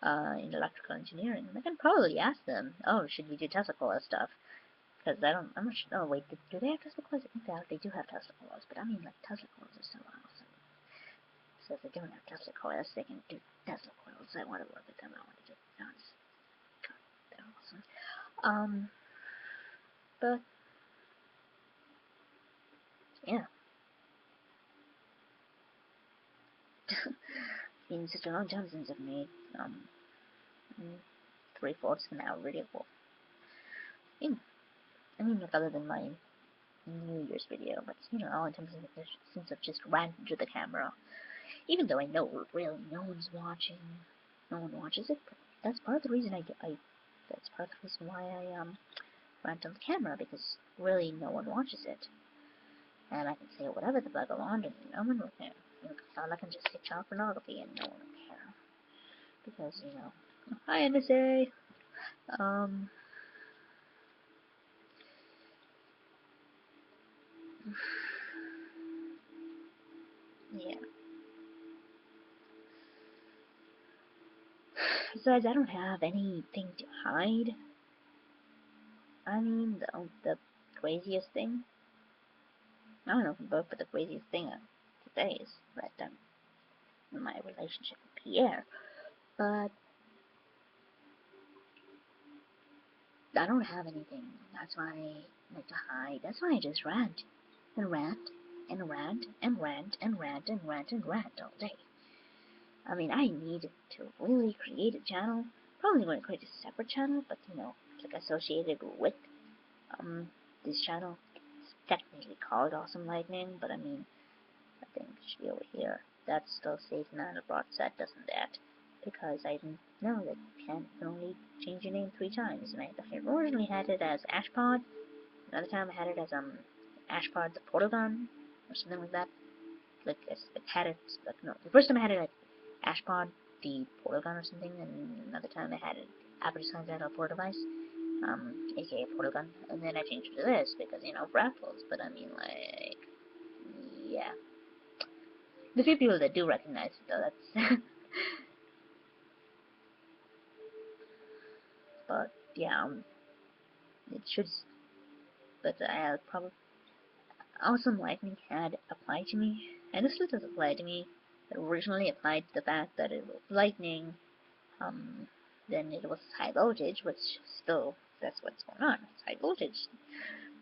in electrical engineering. And I can probably ask them, oh, should we do Tesla coil stuff? Because I'm not sure. Oh wait, do they have Tesla coils? I think they do have Tesla coils, but I mean, like, Tesla coils are so awesome. So if they don't have Tesla coils, they can do Tesla coils. I want to work with them. I want to do that. They're awesome. But yeah, it's been such a long time since I've made 3/4 of an hour video. I mean, like, other than my New Year's video, but all in terms of since I've just ran into the camera. Even though I know really no one's watching, no one watches it. But that's part of the reason that's part of the reason why I rant on the camera, because really no one watches it, and I can say whatever the fuck I want, and no one will care. I can just say child pornography, and no one will care, because hi NSA. Um, yeah. Besides, I don't have anything to hide. I mean, the craziest thing, I don't know if both, but the craziest thing today is that my relationship with Pierre. But I don't have anything. That's why I like to hide. That's why I just rant and rant and rant and rant and rant and rant and rant all day. I mean, I need to really create a channel. Probably going to create a separate channel, but like associated with this channel. It's technically called Awesome Lightning, but I mean, I think it should be over here. That still says Nana Broadside, doesn't that? Because I didn't know that you can only change your name 3 times. And I originally had it as Ashpod. Another time I had it as Ashpod the Polygon or something like that. Like it had it like no. The first time I had it like Ashpod the Polygon or something, and another time I had it Advertised out of Port Device, aka Polygon, and then I changed it to this because fractals. But I mean like yeah. The few people that do recognize it though, that's but yeah, it should but I probably Awesome Lightning had applied to me, and it still does apply to me. It originally applied to the fact that it was lightning, then it was high voltage, which still, that's what's going on, it's high voltage.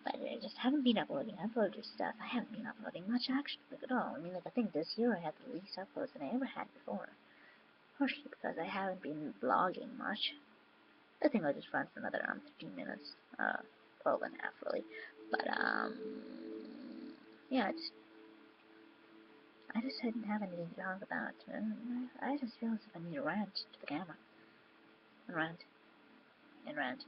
But I just haven't been uploading stuff. I haven't been uploading much actually, like at all. I mean, like I think this year I had the least uploads than I ever had before. Partially because I haven't been vlogging much. I think I'll just run for another 15 minutes, 12 and a half really. But yeah, I just didn't have anything to talk about. I just feel as if I need to rant to the camera. And rant. And rant.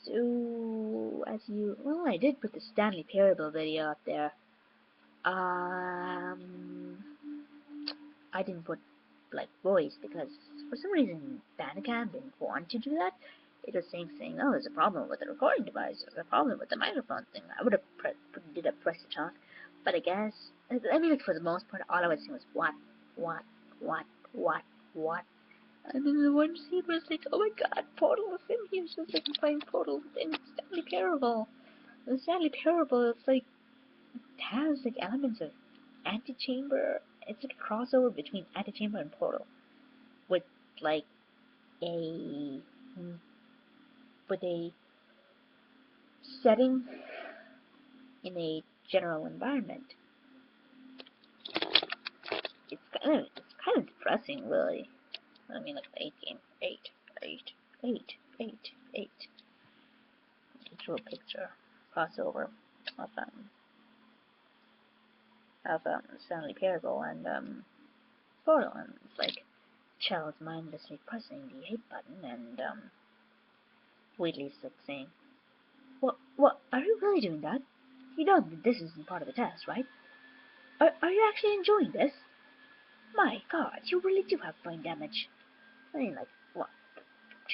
So, well, I did put the Stanley Parable video up there. I didn't put, like, voice, because for some reason Bandicam didn't want to do that. It was saying, oh, there's a problem with the recording device, there's a problem with the microphone thing. I would have did a press to talk, but I guess, I mean, like, for the most part, all I was saying was, what, what, what. And then the one scene was like, oh my god, Portal is in here. She was like playing Portal in Stanley Parable. The Stanley Parable, it's like, it has like elements of Antechamber. It's like a crossover between Antechamber and Portal, with like a with a setting in a general environment. It's kind of depressing, really. I mean, like the 8 game, 8. I drew a picture crossover of Stanley Parable and Portal, and it's like child's mindlessly pressing the hate button, and Wheatley's like saying, what, are you really doing that? You know that this isn't part of the test, right? Are you actually enjoying this? My god, you really do have brain damage. I mean, like, what,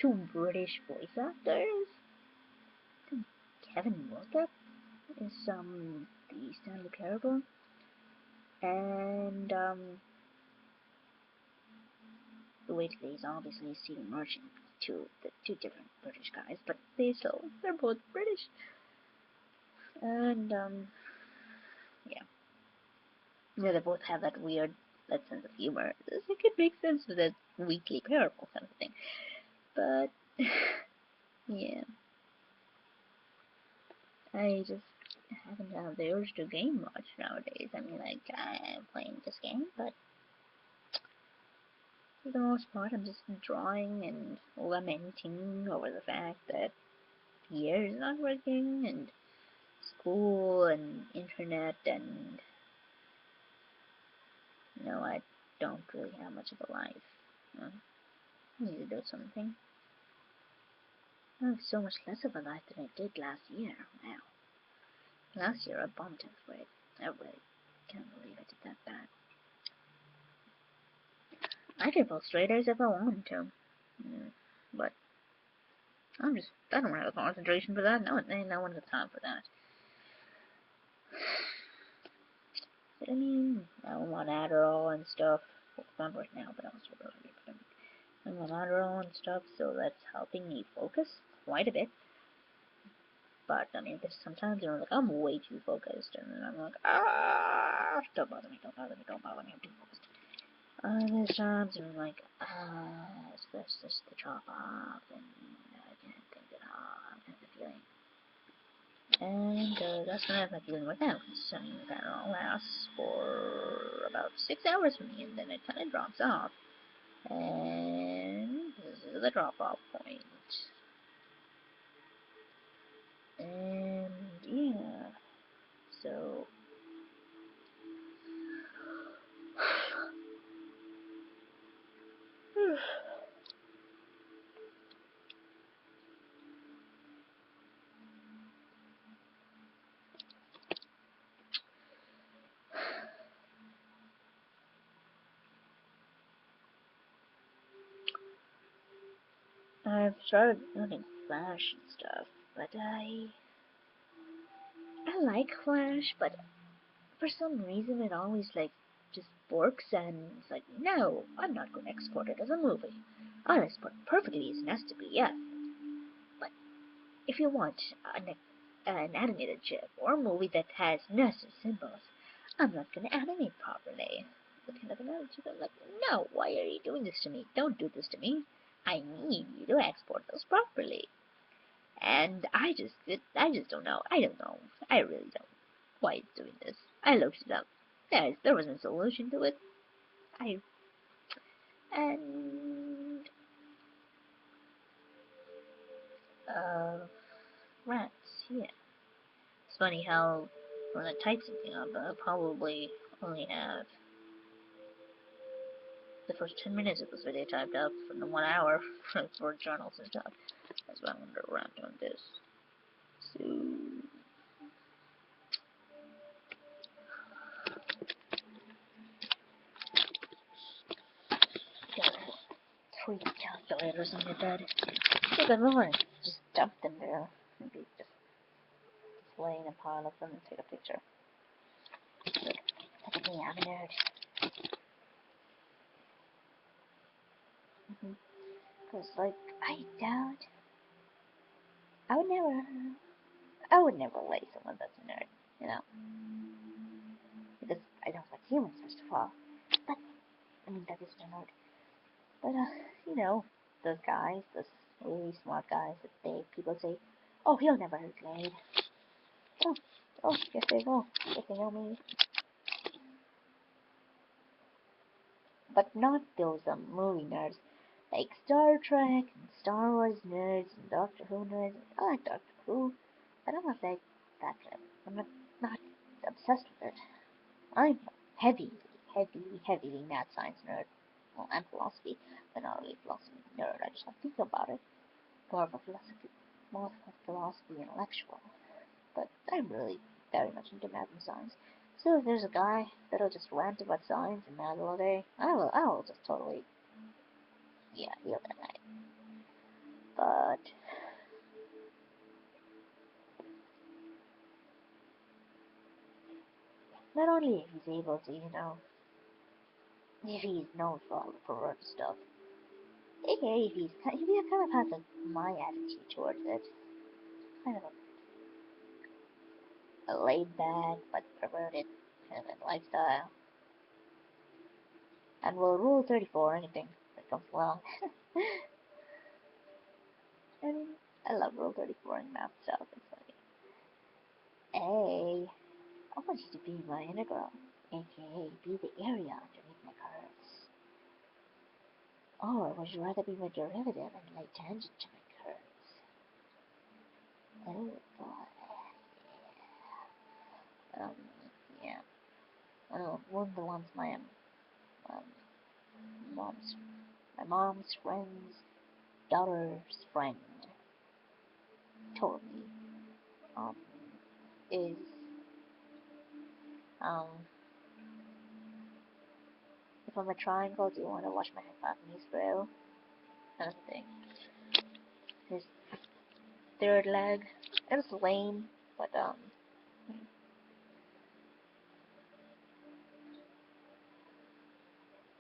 2 British voice actors? Kevin Wilcup is, the Stanley Parable, and, the Wheatley is obviously Stephen Merchant, the two different British guys, but they're both British. And, yeah. Yeah, they both have that weird, that sense of humor. It could make sense with a weekly parable kind of thing. But, yeah. I just haven't had the urge to game much nowadays. I mean, like, I'm playing this game, but for the most part, I'm just drawing and lamenting over the fact that years not working, and school and internet, and I don't really have much of a life. I need to do something. I have so much less of a life than I did last year. Wow. Last year I bombed for it. I really can't believe I did that bad. I could pull straight A's if I wanted to. But I don't have the concentration for that. No one has time for that. I mean, I'm on Adderall and stuff. Well, not right now, but I was earlier. I'm on Adderall and stuff, so that's helping me focus quite a bit. But I mean, there's sometimes like I'm way too focused, and then I'm like, don't bother me, don't bother me, don't bother me, I'm too focused. There's times I'm like, it's best just to drop off, and I can't think it off, I have the feeling. And that's when I have my feeling right now. So that all lasts for about 6 hours for me, and then it kind of drops off. And this is the drop off point. And yeah, so I've started learning Flash and stuff, but I like Flash, but for some reason it always just works, and it's like, no, I'm not going to export it as a movie. I'll export it perfectly as an SWF. But if you want an animated chip or a movie that has nested symbols, I'm not going to animate properly. What kind of an attitude? I'm like, no, why are you doing this to me? Don't do this to me. I need you to export those properly. And I just don't know. I don't know. I really don't. Why it's doing this? I looked it up. There was no solution to it. And rats. Yeah. It's funny how when I type something up, I'll probably only have the first 10 minutes of this video typed up for the 1 hour for journals and stuff. That's why I wander around doing this. So got 3 calculators on your bed. Hey, good morning. Just dump them there. Maybe just lay in a pile of them and take a picture. Look at me, I'm a nerd. Cause I would never lay someone that's a nerd, because I don't like humans first of all. But I mean that is a nerd. But those guys, those really smart guys that people say, oh, he'll never hurt Glade. Oh, yes they will. Yes they know me. But not those movie nerds. Like Star Trek and Star Wars nerds and Doctor Who nerds. I like Doctor Who, but I'm not like that. I'm not obsessed with it. I'm heavily mad science nerd. Well, and philosophy, but not really philosophy nerd. I just like to think about it. More of a philosophy intellectual. But I'm really very much into math and science. So if there's a guy that'll just rant about science and math all day, I will just totally, heal that night. But not only if he's able to, if he's known for all the pervert stuff, aka if he kind of has like my attitude towards it, kind of a laid back but perverted kind of lifestyle. And will rule 34 anything that comes along. I mean, I love rule 34 and math stuff. It's like, hey, I want you to be my integral, aka be the area underneath my curves. Or would you rather be my derivative and lay tangent to my curves? Oh God. Um, yeah. One of the ones um, mom's, my mom's friend's daughter's friend told me, um, is, um, if I'm a triangle, do you want to watch my hypotenuse grow? Kind of thing. His third leg. It was lame, but,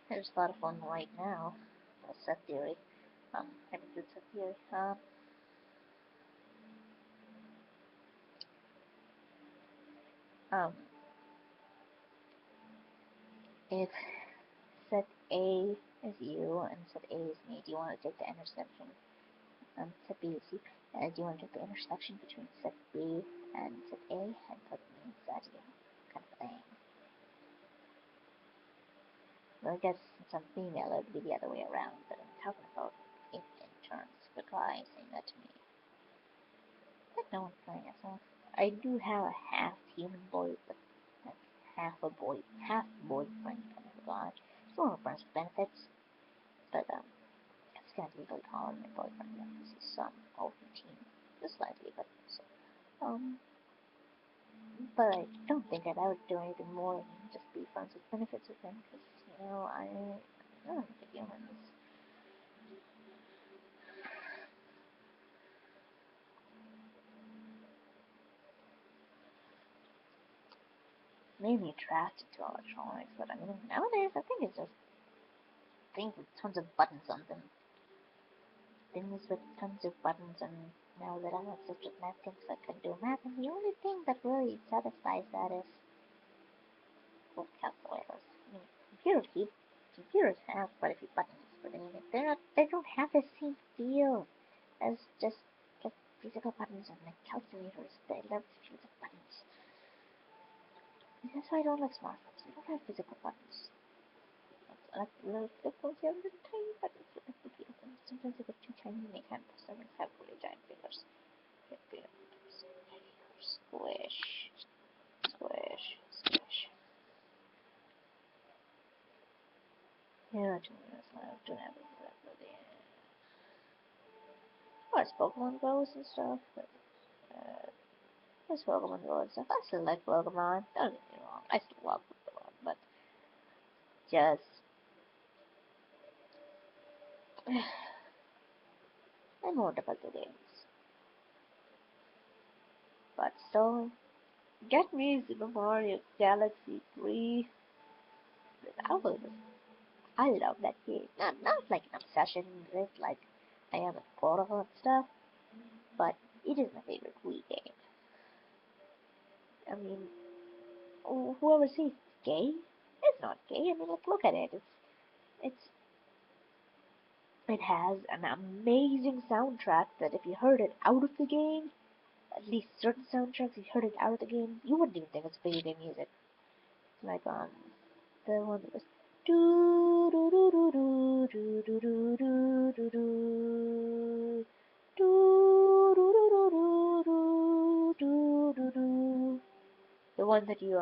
there's a lot of fun right now. Set theory. I think it's set theory. Um, if set A is you and set A is me, do you want to take the intersection? Set B is you. Do you want to take the intersection between set B and set A and put me inside you? Kind of thing. Well, I guess since I'm female, it would be the other way around, but I'm talking about it in terms of a guy saying that to me. But no one's playing myself. I do have a half human boy, but that's half boyfriend kind of a guy. It's one of friends with benefits, but it's can't legally call him my boyfriend because he's over 18, just slightly, but so. But I don't think I'd ever do anything more than just be friends with benefits with him, because I don't think humans. Made me attracted to electronics, but I mean, nowadays I think it's just things with tons of buttons on them. Things with tons of buttons, and now that I'm obsessed with math, things I can do math, and the only thing that really satisfies that is well, calculators. I mean, computers have quite a few buttons, but I mean, they don't have the same feel as just physical buttons on the calculators. They love physical buttons. That's why I don't like smartphones. They don't have physical buttons. I like little flip phones, you have little tiny buttons with the computer things. Sometimes they get too tiny and they can't press them and have really giant fingers. Squish. Squish. Squish. Yeah, 2 minutes left. Don't have it left at the end. Oh, it's Pokemon Go and stuff. But, there's Pokemon Go and stuff. I still like Pokemon. Don't get me wrong. I still love Pokemon, but just I'm more about the games. But still, get me Super Mario Galaxy 3. I will I love that game. Not like an obsession with it, like I am a Portal and stuff, but it is my favorite Wii game. I mean, whoever says it's gay, it's not gay. I mean, like, look at it. It's it has an amazing soundtrack that if you heard it out of the game, at least certain soundtracks, if you heard it out of the game, you wouldn't even think it's video game music. Like the one that was do do do do do do do do do do do do do do do do do. The one that you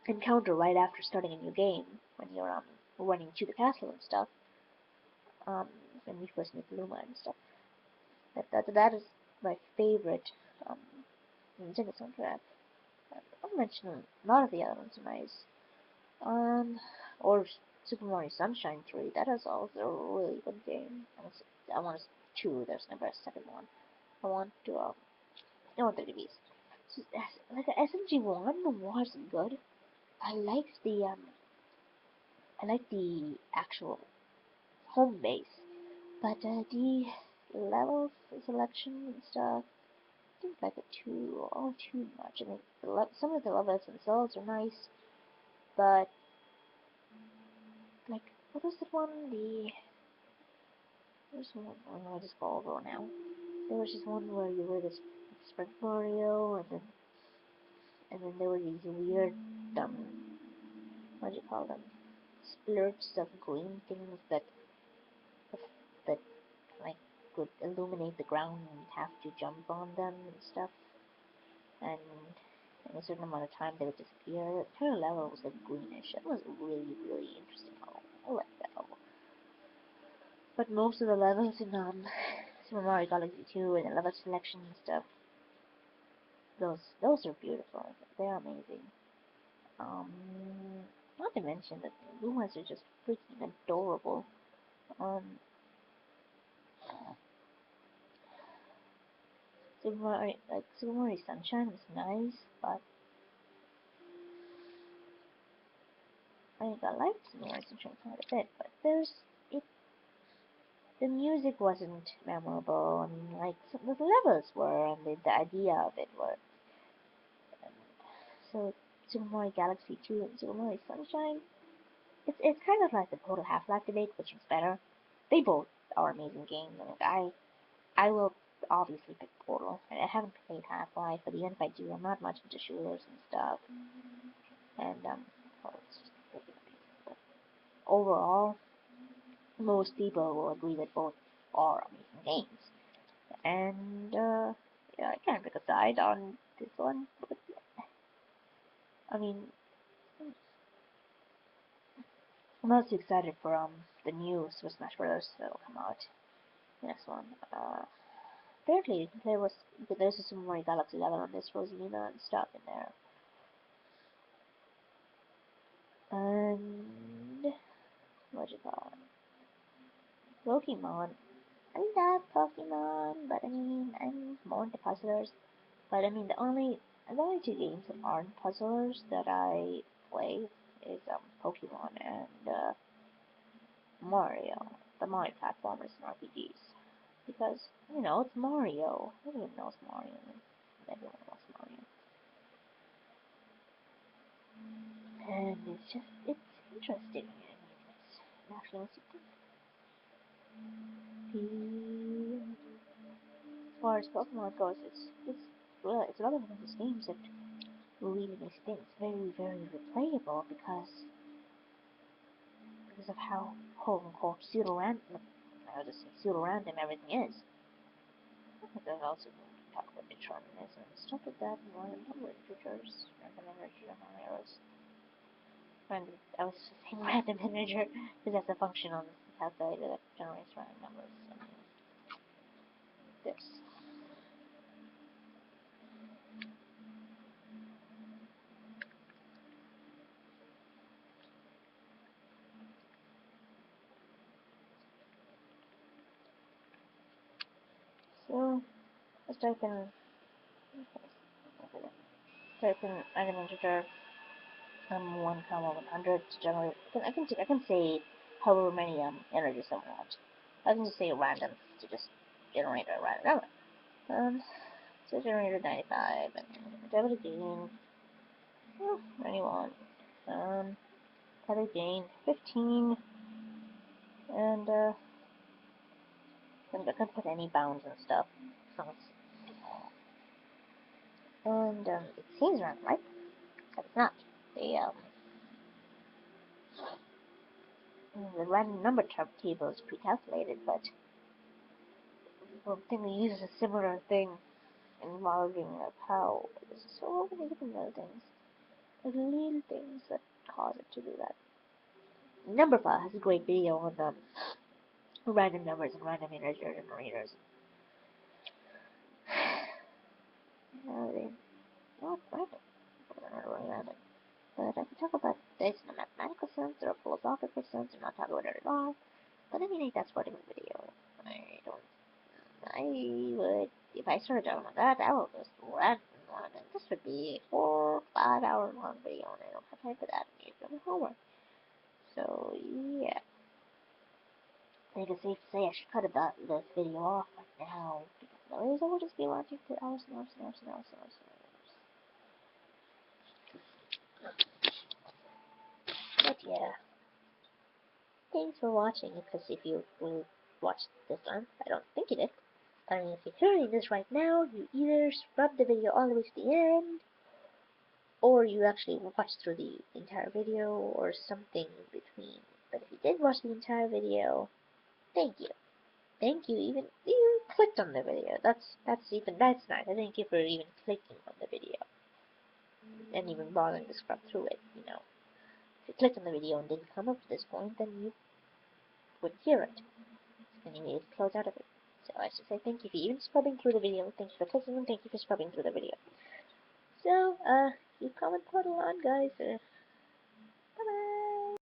encounter right after starting a new game when you're running to the castle and stuff. Um, when you first meet Luma and stuff. That is my favorite Nintendo soundtrack. I'll mention a lot of the other ones are nice. Or Super Mario Sunshine 3. That is also a really good game. I want two. There's never a second one. I want to I want the reviews. So, like SMG1 was good. I liked I like the actual home base, but the level selection and stuff, I didn't like it too much. I mean, some of the levels themselves are nice, but like what was the one? There's one. I just go over now. There was just one where you were this Sprint Mario, and then there were these weird what do you call them? Splurts of green things that like could illuminate the ground and you'd have to jump on them and stuff. And in a certain amount of time they would disappear. The entire level was like greenish. It was really, really interesting level. I like that level. But most of the levels in Super Mario Galaxy 2 and the level selection and stuff, those are beautiful. They're amazing. Not to mention that the Lumas are just freaking adorable. Super Mario Sunshine was nice, but I liked Super Mario Sunshine quite a bit. But the music wasn't memorable. I mean, like the levels were, and the idea of it were. So Super Mario Galaxy 2 and Super Mario Sunshine, it's kind of like the Portal Half-Life debate, which is better. They both are amazing games. I will obviously pick Portal. I haven't played Half-Life, but even if I do, I'm not much into shooters and stuff. And well, it's just really amazing. But overall, most people will agree that both are amazing games. And yeah, I can't pick a side on this one. But, I mean, I'm also excited for the new Super Smash Bros. That'll come out. The next one. Apparently you can play with there's a Super Mario Galaxy level on this Rosalina and stuff in there. And what you call it? Pokemon. I love Pokemon, but I mean I'm more into puzzlers. But I mean the only two games that aren't puzzlers that I play is Pokemon and Mario. The Mario platformers and RPGs. Because, it's Mario. Everyone knows Mario. Everyone knows Mario. And it's interesting. I mean, it's actually as far as Pokemon goes, it's another one of those games that really makes things very, very replayable because of how quote unquote pseudo random everything is. There's also talk about determinism and stuff like that in random number integers, random integer arrows. I was just saying random integer because that's a function on the calculator that generates random numbers. I mean, this. So let's type in random integer 1 comma 100 to generate. I can say however many integers I want. I can just say random to just generate a random number. So generated 95 and double again. 91. Double again 15 and I can put any bounds and stuff. And it seems random, right? But it's not. The random number table is pre-calculated, but I think we use a similar thing involving how there's so many different little things. Like little things that cause it to do that. Numberphile has a great video on random numbers and random integers and generators. They not random. They're not really random. But I can talk about this in a mathematical sense or a philosophical sense and not talk about it at all. But I mean, that's part of the video. I would, if I started talking about that, I would just rant on it. This would be a 4 or 5 hour long video, and I don't have time for that. I need to do homework. So, yeah. I think it's safe to say I should cut this video off right now, because otherwise I will just be watching for hours and hours and hours and hours and hours and hours. But yeah. Thanks for watching, because if you watched this one, I don't think you did. I mean, if you're hearing this right now, you either scrubbed the video all the way to the end, or you actually watched through the entire video, or something in between. But if you did watch the entire video, thank you. thank you even clicked on the video. That's nice. I thank you for even clicking on the video and even bothering to scrub through it. If you clicked on the video and didn't come up to this point, then you wouldn't hear it, and you needed to close out of it. So I should say thank you for even scrubbing through the video. Thank you for clicking and thank you for scrubbing through the video. So, keep comment portal on, guys. Bye bye.